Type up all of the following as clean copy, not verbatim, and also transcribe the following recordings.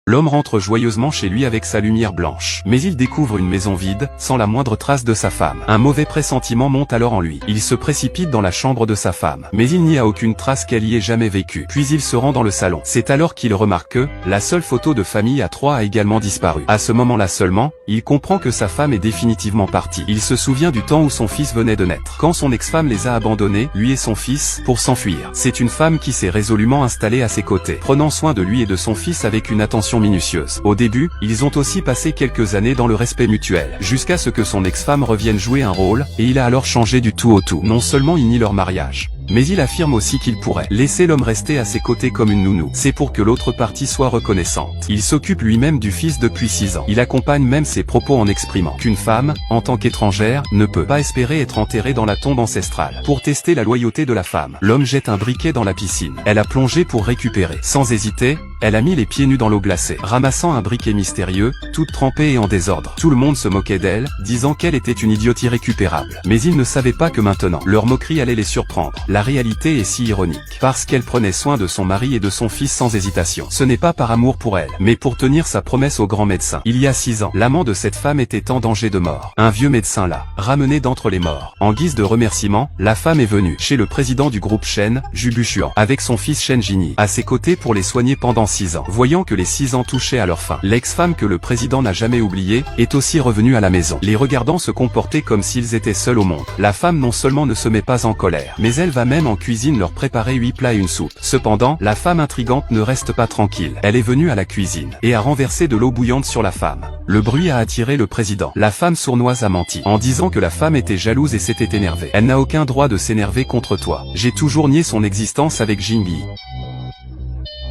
L'homme rentre joyeusement chez lui avec sa lumière blanche. Mais il découvre une maison vide, sans la moindre trace de sa femme. Un mauvais pressentiment monte alors en lui. Il se précipite dans la chambre de sa femme. Mais il n'y a aucune trace qu'elle y ait jamais vécu. Puis il se rend dans le salon. C'est alors qu'il remarque que, la seule photo de famille à trois a également disparu. À ce moment-là seulement, il comprend que sa femme est définitivement partie. Il se souvient du temps où son fils venait de naître. Quand son ex-femme les a abandonnés, lui et son fils, pour s'enfuir. C'est une femme qui s'est résolument installée à ses côtés, prenant soin de lui et de son fils avec une attention minutieuse. Au début, ils ont aussi passé quelques années dans le respect mutuel, jusqu'à ce que son ex-femme revienne jouer un rôle, et il a alors changé du tout au tout. Non seulement il nie leur mariage, mais il affirme aussi qu'il pourrait laisser l'homme rester à ses côtés comme une nounou. C'est pour que l'autre partie soit reconnaissante. Il s'occupe lui-même du fils depuis 6 ans. Il accompagne même ses propos en exprimant qu'une femme, en tant qu'étrangère, ne peut pas espérer être enterrée dans la tombe ancestrale. Pour tester la loyauté de la femme, l'homme jette un briquet dans la piscine. Elle a plongé pour récupérer. Sans hésiter, elle a mis les pieds nus dans l'eau glacée, ramassant un briquet mystérieux, toute trempée et en désordre. Tout le monde se moquait d'elle, disant qu'elle était une idiote irrécupérable. Mais ils ne savaient pas que maintenant, leur moquerie allait les surprendre. La réalité est si ironique, parce qu'elle prenait soin de son mari et de son fils sans hésitation. Ce n'est pas par amour pour elle, mais pour tenir sa promesse au grand médecin. Il y a 6 ans, l'amant de cette femme était en danger de mort. Un vieux médecin l'a ramené d'entre les morts. En guise de remerciement, la femme est venue chez le président du groupe Shen, Jubuchuan, avec son fils Shen Jini, à ses côtés pour les soigner pendant 6 ans. Voyant que les 6 ans touchaient à leur fin, l'ex-femme que le président n'a jamais oubliée, est aussi revenue à la maison. Les regardant se comporter comme s'ils étaient seuls au monde. La femme non seulement ne se met pas en colère, mais elle va même en cuisine leur préparer 8 plats et une soupe. Cependant, la femme intrigante ne reste pas tranquille. Elle est venue à la cuisine, et a renversé de l'eau bouillante sur la femme. Le bruit a attiré le président. La femme sournoise a menti, en disant que la femme était jalouse et s'était énervée. Elle n'a aucun droit de s'énerver contre toi. J'ai toujours nié son existence avec Jingyi.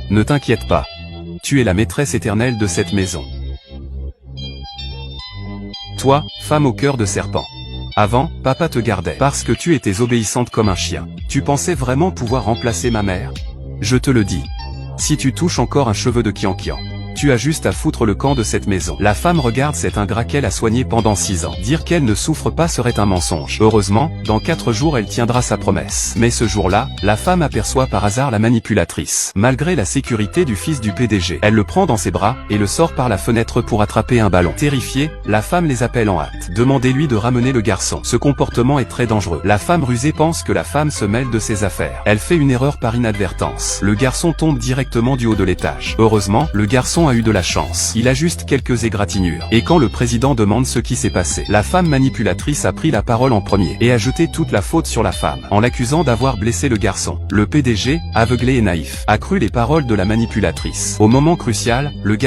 Ne t'inquiète pas. Tu es la maîtresse éternelle de cette maison. Toi, femme au cœur de serpent. Avant, papa te gardait parce que tu étais obéissante comme un chien. Tu pensais vraiment pouvoir remplacer ma mère? Je te le dis. Si tu touches encore un cheveu de Qianqian, tu as juste à foutre le camp de cette maison. La femme regarde cet ingrat qu'elle a soigné pendant 6 ans. Dire qu'elle ne souffre pas serait un mensonge. Heureusement, dans 4 jours elle tiendra sa promesse. Mais ce jour-là, la femme aperçoit par hasard la manipulatrice. Malgré la sécurité du fils du PDG, elle le prend dans ses bras, et le sort par la fenêtre pour attraper un ballon. Terrifiée, la femme les appelle en hâte. Demandez-lui de ramener le garçon. Ce comportement est très dangereux. La femme rusée pense que la femme se mêle de ses affaires. Elle fait une erreur par inadvertance. Le garçon tombe directement du haut de l'étage. Heureusement, le garçon a eu de la chance. Il a juste quelques égratignures. Et quand le président demande ce qui s'est passé, la femme manipulatrice a pris la parole en premier et a jeté toute la faute sur la femme, en l'accusant d'avoir blessé le garçon. Le PDG, aveuglé et naïf, a cru les paroles de la manipulatrice. Au moment crucial, le garçon